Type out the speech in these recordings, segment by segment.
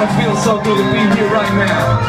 God, it feels so good to be here right now.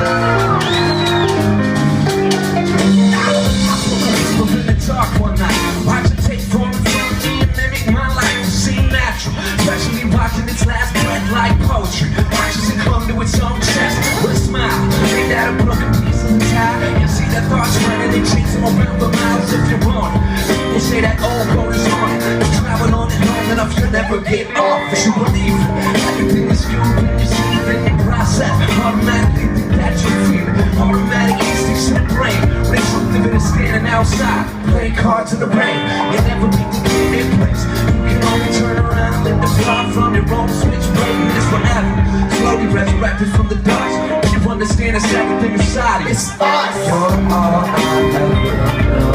We're in the dark one night, watching take form and funky and mimic my life to seem natural. Especially watching its last breath like poetry. Watches it come to its own chest with a smile. Ain't that a broken piece of the tie? You see that thoughts running and chase them around for miles if you want it. They say that old road is on it. You travel on it long enough, you'll never get off. If you believe it, everything is you when you see it in the process. Automatically think that you feel it. Automatic instincts in the brain. When the truth of it is standing outside, playing cards in the rain. You never meet the kid in place. You can only turn around and let the fly from your own switch blade. And it's forever, slowly resurrected from the dust. When you understand it's everything inside it. It's us. You're all I ever know.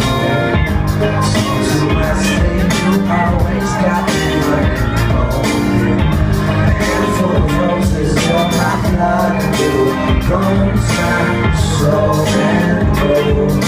So I say you always got me running home. A handful of roses on my blood. You don't sound so and golden.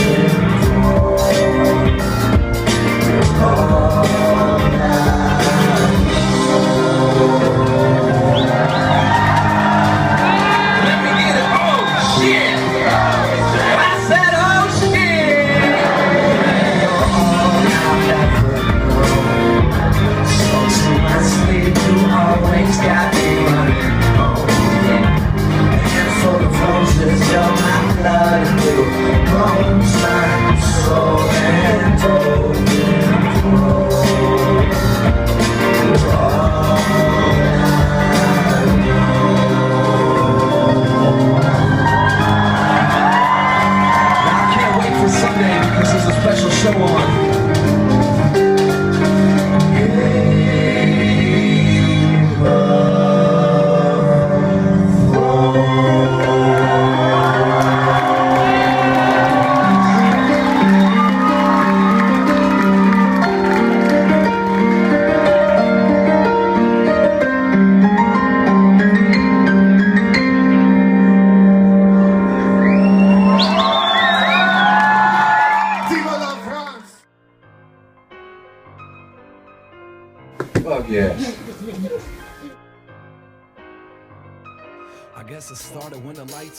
Fuck yeah.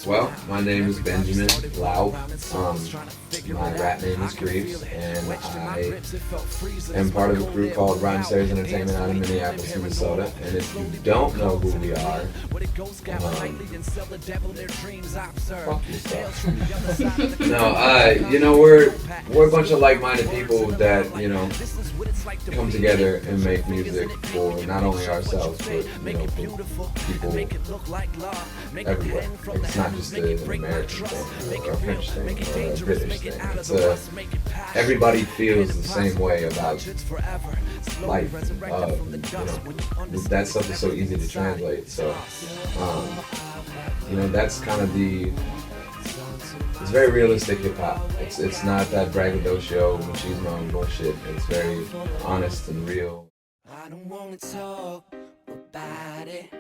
Well, my name is Benjamin Lau. My rap name is Grieves, and I am part of a group called Rhymesayers Entertainment out of Minneapolis, Minnesota. And if you don't know who we are, fuck yourself. No, you know, we're a bunch of like-minded people that, you know, come together and make music for not only ourselves, but, you know, for people everywhere. Like, it's not just an American thing or a French thing or a British thing. It's everybody feels the same way about life. You know, that stuff is so easy to translate. So, you know, that's kind of it's very realistic hip hop. It's not that braggadocio, machismo bullshit. It's very honest and real. I don't want to talk about it.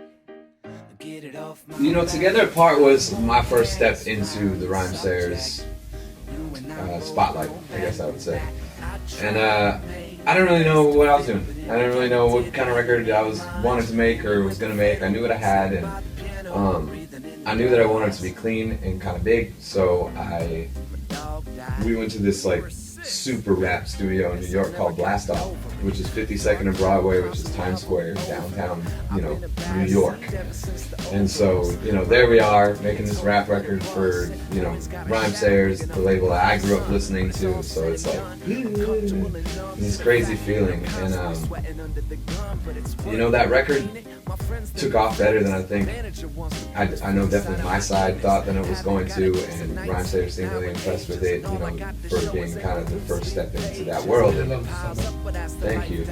You know, Together Apart was my first step into the Rhymesayers spotlight, I guess I would say. And I didn't really know what I was doing. I didn't really know what kind of record I wanted to make or was going to make. I knew what I had, and I knew that I wanted it to be clean and kind of big, so we went to this like super rap studio in New York called Blast Off, which is 52nd and Broadway, which is Times Square, downtown, you know, New York. And so, you know, there we are making this rap record for, you know, Rhymesayers, the label that I grew up listening to. So it's like this crazy feeling, and you know, that record took off better than I think. I know definitely my side thought that it was going to, and Rhymesayers seemed really impressed with it, you know, for being kind of the first step into that world. And thank you.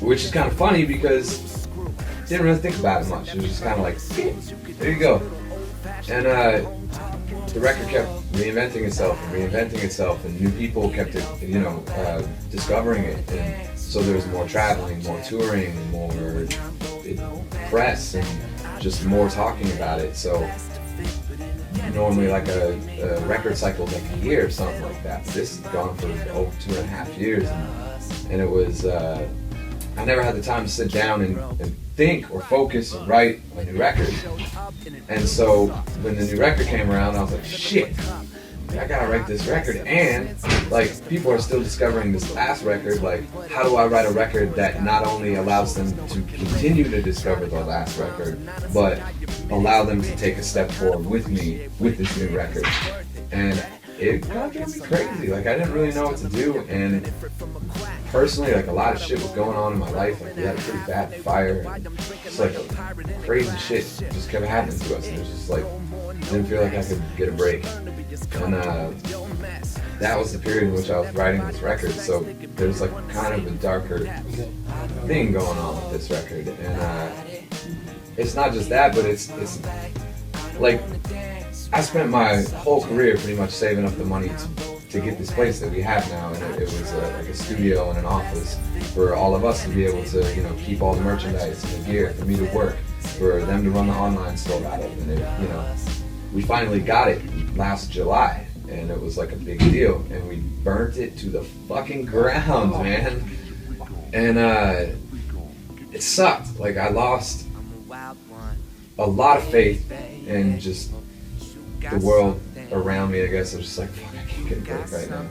Which is kind of funny because I didn't really think about it much. It was just kind of like, there you go. And the record kept reinventing itself, and new people kept it, you know, discovering it. And so there was more traveling, more touring, more press, and just more talking about it. So normally like a record cycle is like a year or something like that. This has gone for over 2.5 years, and it was I never had the time to sit down and think or focus or write a new record. And so when the new record came around, I was like, shit, I gotta write this record. And like, people are still discovering this last record. Like, how do I write a record that not only allows them to continue to discover the last record, but allow them to take a step forward with me with this new record? And it kind of drove me crazy. Like, I didn't really know what to do. And personally, like, a lot of shit was going on in my life. Like, we had a pretty bad fire. And just like crazy shit just kept happening to us. And it was just like, didn't feel like I could get a break. And that was the period in which I was writing this record. So there's like kind of a darker thing going on with this record. And it's not just that, but it's like, I spent my whole career pretty much saving up the money to get this place that we have now, and it was like a studio and an office for all of us to be able to, you know, keep all the merchandise and the gear, for me to work, for them to run the online store out of, and it, you know, we finally got it last July, and it was like a big deal, and we burnt it to the fucking ground, man, and it sucked. Like, I lost a lot of faith in just the world around me. I guess I was just like, fuck, I can't get a break right now.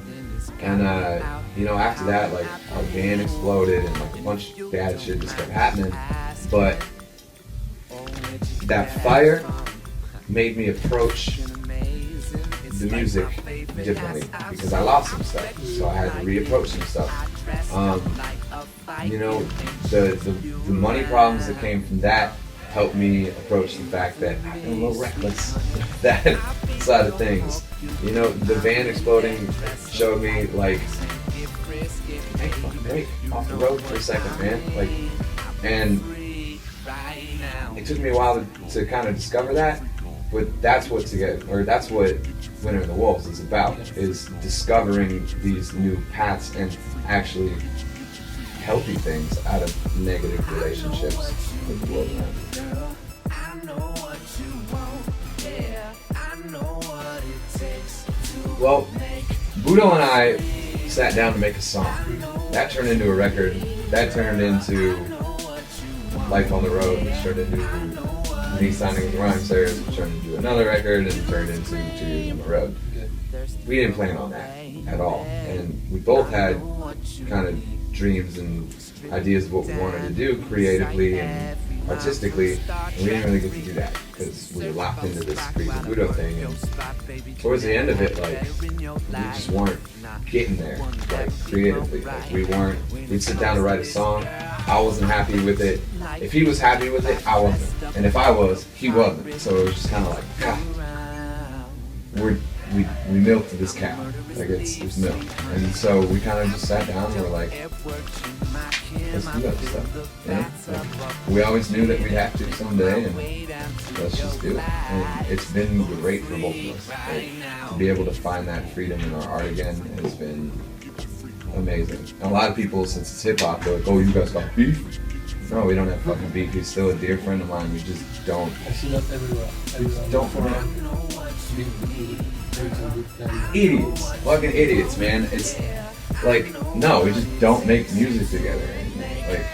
And you know, after that, like, our van exploded and like a bunch of bad shit just kept happening. But that fire made me approach the music differently, because I lost some stuff, so I had to reapproach some stuff. You know, the money problems that came from that helped me approach the fact that I've been a little reckless with that side of things. You know, the van exploding showed me, like, hey, fucking break off the road for a second, man. Like, and it took me a while to kind of discover that, but that's what that's what Winter and the Wolves is about, is discovering these new paths and actually healthy things out of negative relationships with the world around you. Well, Budo and I sat down to make a song. That turned into a record. That turned into Life on the Road, which turned into me signing with the Rhymesayers, which turned into another record, and turned into 2 Years on the Road. We didn't plan on that at all. And we both had kind of dreams and ideas of what we wanted to do creatively and artistically, and we didn't really get to do that because we were locked into this crazy Budo thing. And towards the end of it, like, we just weren't getting there, like, creatively. Like, we'd sit down to write a song. I wasn't happy with it. If he was happy with it, I wasn't. And if I was, he wasn't. So it was just kind of like, God, we milked this cow. Like, it's milk. And so we kind of just sat down and were like, let's do that stuff. You know? Like, we always knew that we'd have to someday, and let's just do it. And it's been great for both of us. Like, to be able to find that freedom in our art again has been amazing. And a lot of people, since it's hip hop, they're like, oh, you guys got beef? No, we don't have fucking beef. He's still a dear friend of mine. We just don't. I see that everywhere. Idiots. Fucking idiots, man. It's like, no, we just don't make music together. Like,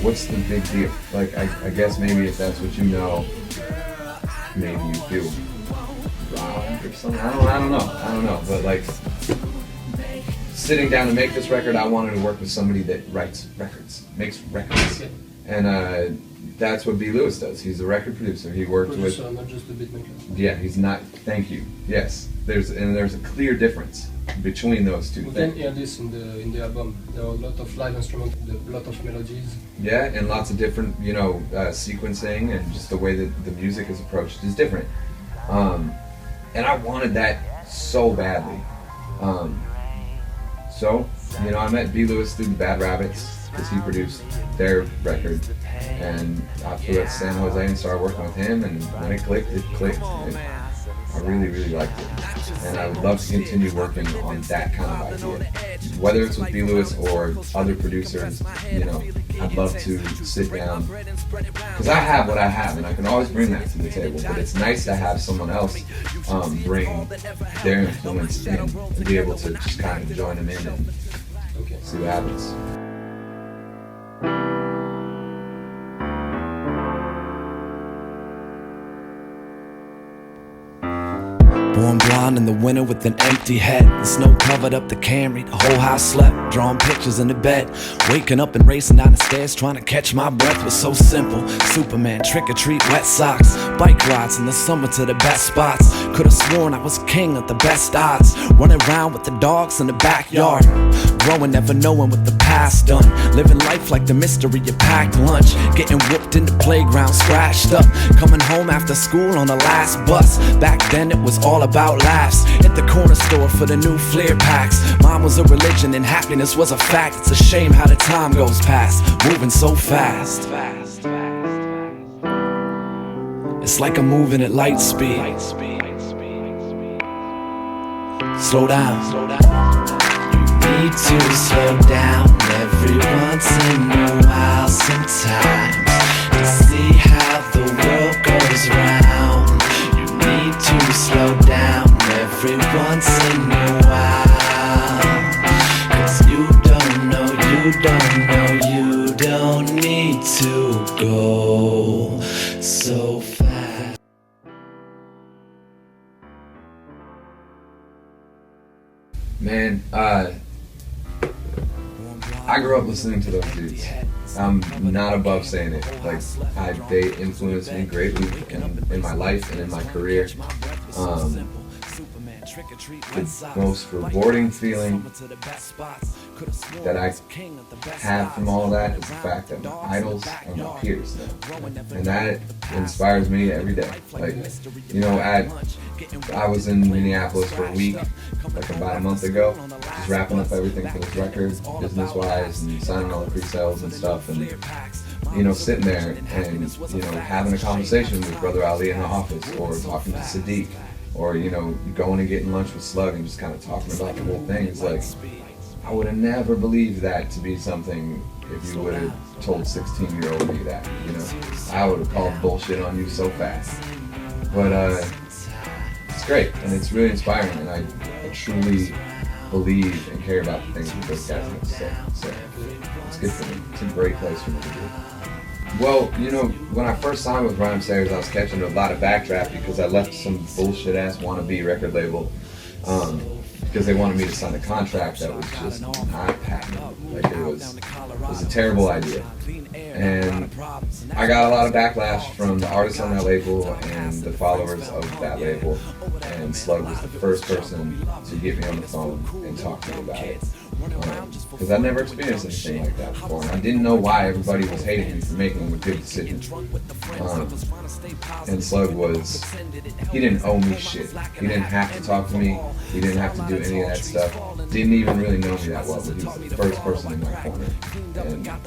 what's the big deal? Like, I guess maybe if that's what you know, maybe you feel robbed or something. I don't know. But like, sitting down to make this record, I wanted to work with somebody that writes records, makes records. And that's what B. Lewis does. He's a record producer. He worked with... not just a beat maker. Yeah, he's not... Thank you. Yes. There's a clear difference between those two we things. can hear this in the album. There are a lot of live instruments, a lot of melodies. Yeah, and lots of different, you know, sequencing, and just the way that the music is approached is different. And I wanted that so badly. So, you know, I met B. Lewis through the Bad Rabbits, because he produced their record. And I flew out to San Jose and started working with him, and when it clicked, it clicked. And I really, really liked it. And I would love to continue working on that kind of idea. Whether it's with B. Lewis or other producers, you know, I'd love to sit down. Because I have what I have, and I can always bring that to the table. But it's nice to have someone else bring their influence in and be able to just kind of join them in and see what happens. winter with an empty head. The snow covered up the Camry, the whole house slept, drawing pictures in the bed. Waking up and racing down the stairs, trying to catch my breath was so simple. Superman, trick or treat, wet socks, bike rides in the summer to the best spots. Could've sworn I was king of the best odds, running around with the dogs in the backyard. Growing, never knowing what the past done, living life like the mystery of packed lunch. Getting whooped in the playground, scratched up, coming home after school on the last bus. Back then it was all about laughs, hit the corner store for the new Fleer packs. Mine was a religion and happiness was a fact. It's a shame how the time goes past, moving so fast. It's like I'm moving at light speed. Slow down. You need to slow down every once in a while sometimes, to see how the world goes round. You need to slow down every once in a while, 'cause you don't know, you don't need to go so fast. Man, I grew up listening to those dudes. I'm not above saying it. Like, they influenced me greatly in my life and in my career. The most rewarding feeling that I have from all of that is the fact that my idols are my peers now. And that inspires me every day. Like, you know, I was in Minneapolis for a week, like about a month ago, just wrapping up everything for this record, business-wise, and signing all the pre-sales and stuff, and, you know, sitting there and, you know, having a conversation with Brother Ali in the office, or talking to Sadiq, or, you know, going and getting lunch with Slug and just kind of talking about the whole thing. It's like, I would have never believed that to be something if you would have told 16-year-old me that, you know. I would have called bullshit on you so fast. But it's great, and it's really inspiring, and I truly believe and care about the things that those guys have to say. So it's good for me. It's a great place for me to be. Well, you know, when I first signed with Rhymesayers, I was catching a lot of backdraft because I left some bullshit-ass wannabe record label because they wanted me to sign a contract that was just not happening. Like, it was a terrible idea. And I got a lot of backlash from the artists on that label and the followers of that label. And Slug was the first person to get me on the phone and talk to me about it. Because I'd never experienced anything like that before, and I didn't know why everybody was hating me for making a good decision. And Slug he didn't owe me shit. He didn't have to talk to me. He didn't have to do any of that stuff. Didn't even really know me that well, but he was the first person in my corner. And I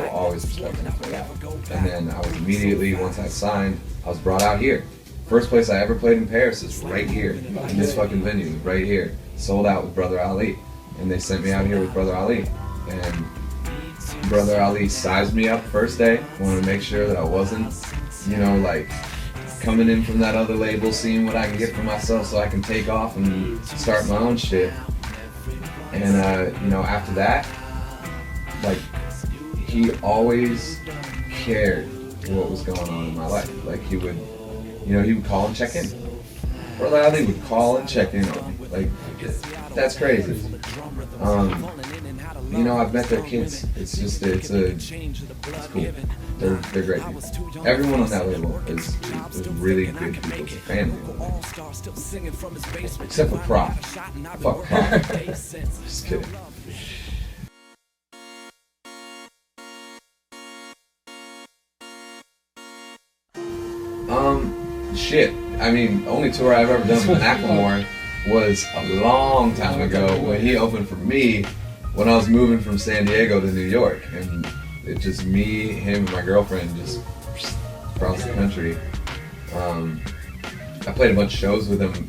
will always respect him for that. And then I was immediately, once I signed, I was brought out here. First place I ever played in Paris is right here, in this fucking venue, right here. Sold out with Brother Ali. And they sent me out here with Brother Ali. And Brother Ali sized me up first day, wanted to make sure that I wasn't, you know, like, coming in from that other label, seeing what I can get for myself so I can take off and start my own shit. And, you know, after that, like, he always cared what was going on in my life. Like, he would call and check in. Brother Ali would call and check in on me. Like, that's crazy. You know, I've met their kids. It's cool. They're great people. Everyone on that label is really good people. It's a family. Except for Prop. Fuck Prop. Just kidding. Shit. I mean, only tour I've ever done with Macklemore was a long time ago when he opened for me when I was moving from San Diego to New York, and it's just me, him, and my girlfriend just across the country. I played a bunch of shows with him.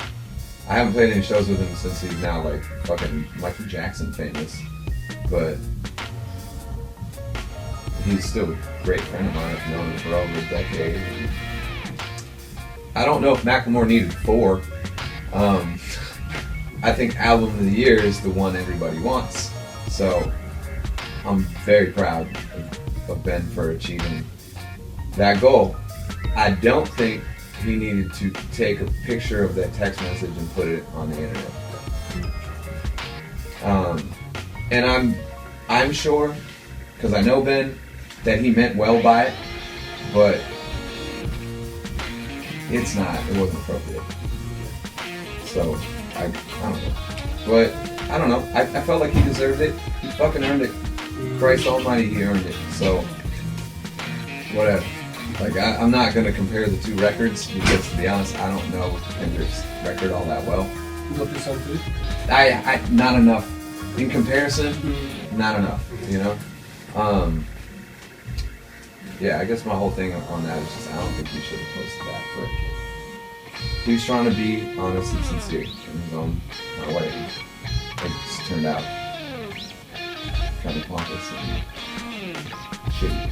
I haven't played any shows with him since he's now like fucking Michael Jackson famous, but he's still a great friend of mine. I've known him for over a decade. I don't know if Macklemore needed 4. I think album of the year is the one everybody wants. So I'm very proud of Ben for achieving that goal. I don't think he needed to take a picture of that text message and put it on the internet. And I'm sure, because I know Ben, that he meant well by it, but it wasn't appropriate. So, I don't know. But, I don't know, I felt like he deserved it. He fucking earned it. Christ almighty, he earned it. So, whatever. Like, I'm not going to compare the two records, because to be honest, I don't know Kendrick's record all that well. Not listen to it? Not enough. In comparison, not enough, you know? Yeah, I guess my whole thing on that is just, I don't think he should have posted that, but he's trying to be honest and sincere in his own way. It just turned out kind of pompous and shitty.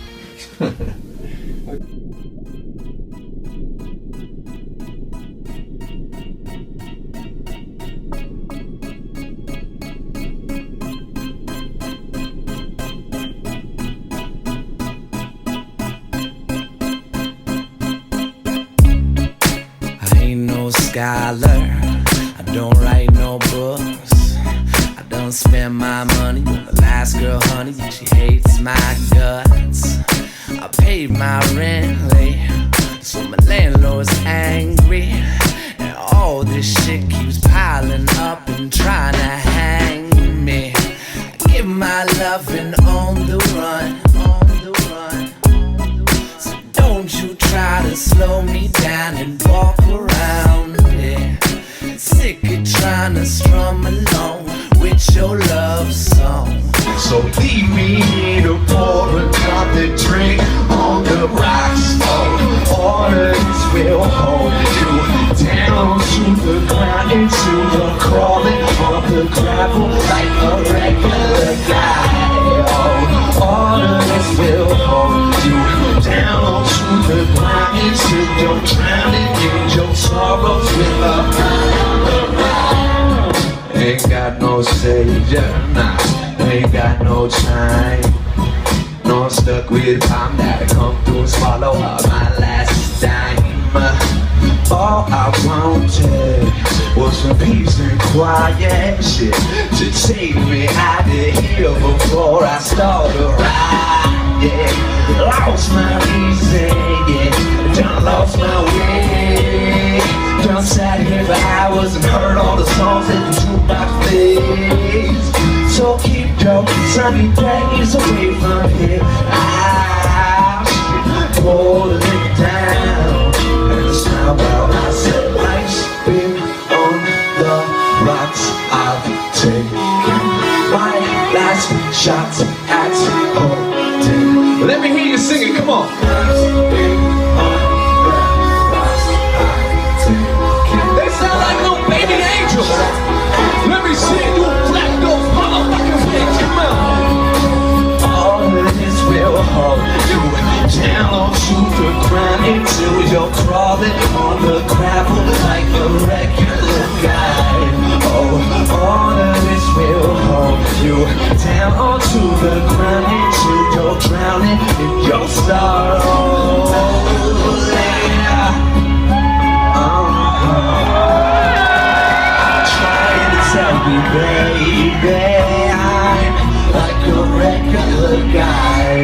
Scholar, I don't write no books. I don't spend my money on the last girl, honey. She hates my guts. I paid my rent late, so my landlord's angry. And all this shit keeps piling up and trying to hang me. I give my loving on the run, So don't you try to slow me down and walk around. Sick of trying to strum along with your love song. So leave me here to pour another drink on the rocks. Oh, orders will hold you down to the ground until you're crawling on the gravel like a regular guy. Oh, orders will hold you down to the ground until you're drowning in your sorrows with a ain't got no savior, nah, ain't got no time. No, I'm stuck with time that I come through and swallow up my last dime. All I wanted was some peace and quiet shit to take me out of here before I start a ride. Yeah, lost my reason, yeah, done lost my way. Done sat here for hours and heard all the songs that you drew my face. So keep your sunny days away from here. I'll pull it down and smile while I said life's been on the rocks. I've taken my last shots at holding. Let me hear you sing it, come on. Life's been on the rocks. They sound like no baby angels. Let me see you clap those motherfucking wings. Come on. All of this will hold you down onto the ground until you're crawling on the gravel like a regular guy. Oh, all of this will hold you down onto the ground until you're drowning in your sorrow. Tell me, baby, I'm like a regular guy.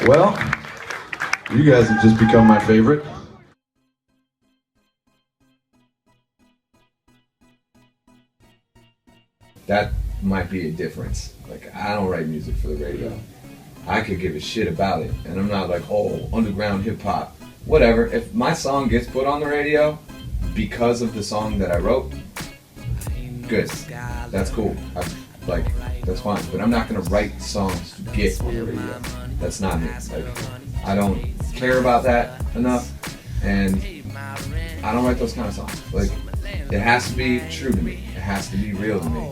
Well, you guys have just become my favorite. That might be a difference. Like, I don't write music for the radio. I could give a shit about it, and I'm not like, oh, underground hip hop, whatever. If my song gets put on the radio because of the song that I wrote, good, that's cool. That's fine. But I'm not gonna write songs to get on the radio. That's not me. Like, I don't care about that enough, and I don't write those kind of songs. Like, it has to be true to me. It has to be real to me.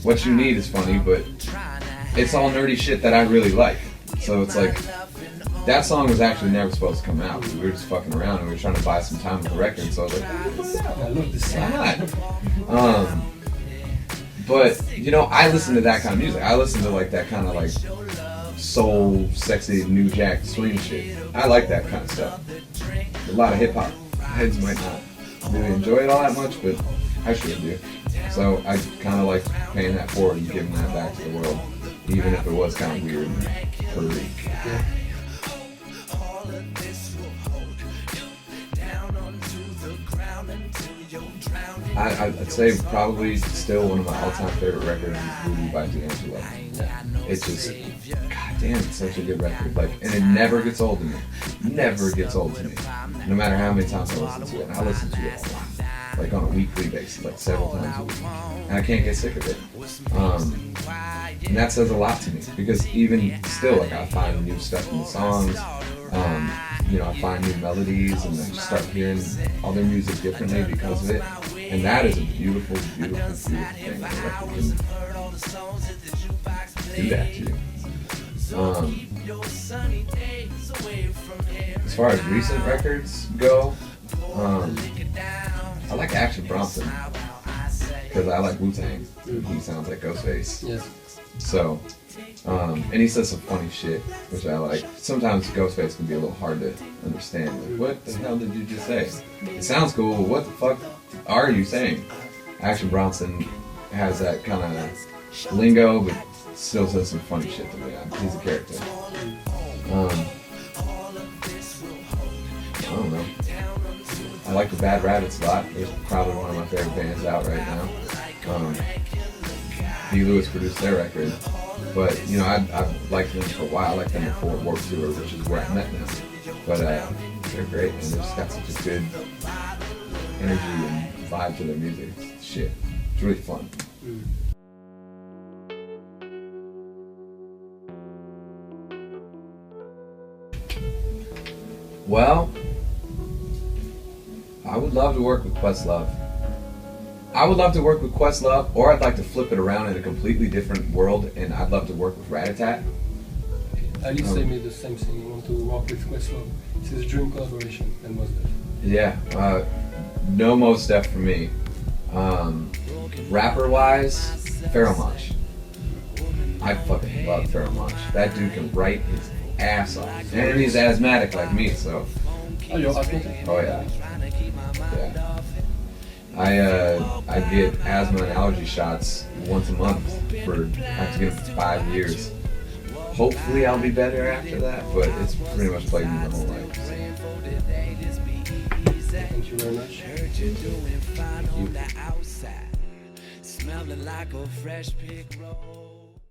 What You Need is funny, but it's all nerdy shit that I really like. So it's like, that song was actually never supposed to come out. We were just fucking around and we were trying to buy some time with the record, so I was like, I love this song. why not? But you know, I listen to that kind of music. I listen to like that kind of like soul, sexy, new jack swing shit. I like that kind of stuff. A lot of hip hop heads might not really enjoy it all that much, but I sure do. So I kind of like paying that forward and giving that back to the world, even if it was kind of weird and curly. Yeah. I'd say probably still one of my all-time favorite records is Voodoo by D'Angelo. It's just, goddamn, it's such a good record. Like, and it never gets old to me. Never gets old to me. No matter how many times I listen to it. And I listen to it like on a weekly basis, like several times a week. And I can't get sick of it. And that says a lot to me because even still, like I find new stuff in the songs. You know, I find new melodies and then just start hearing all their music differently because of it. And that is a beautiful, beautiful, beautiful thing. Like, you can do that to you. As far as recent records go, I like Action Bronson because I like Wu-Tang. He sounds like Ghostface. Yes. So, and he says some funny shit, which I like. Sometimes Ghostface can be a little hard to understand. Like, what the hell did you just say? It sounds cool. What the fuck are you saying? Action Bronson has that kind of lingo, but still says some funny shit to me. He's a character. I don't know. I like the Bad Rabbits a lot. They're probably one of my favorite bands out right now. D. Lewis produced their record, but you know I've liked them for a while. I liked them before Warped Tour, which is where I met them. But they're great, and they've just got such a good energy and vibe to their music. Shit, it's really fun. Well, I would love to work with Questlove. I would love to work with Questlove, or I'd like to flip it around in a completely different world, and I'd love to work with Rat-a-Tat. Ali said me the same thing. He want to work with Questlove. It's his dream collaboration, and Mos Def. Yeah, no Mos Def for me. Rapper-wise, Pharoah Monch. I fucking love Pharoah Monch. That dude can write his ass off, and he's asthmatic like me, so. Oh, you're asthmatic? Oh yeah. Yeah. I get asthma and allergy shots once a month I have to get them for 5 years. Hopefully I'll be better after that, but it's pretty much plagued me my whole life. So. Thank you very much. Thank you. Smelling like a fresh pick roll.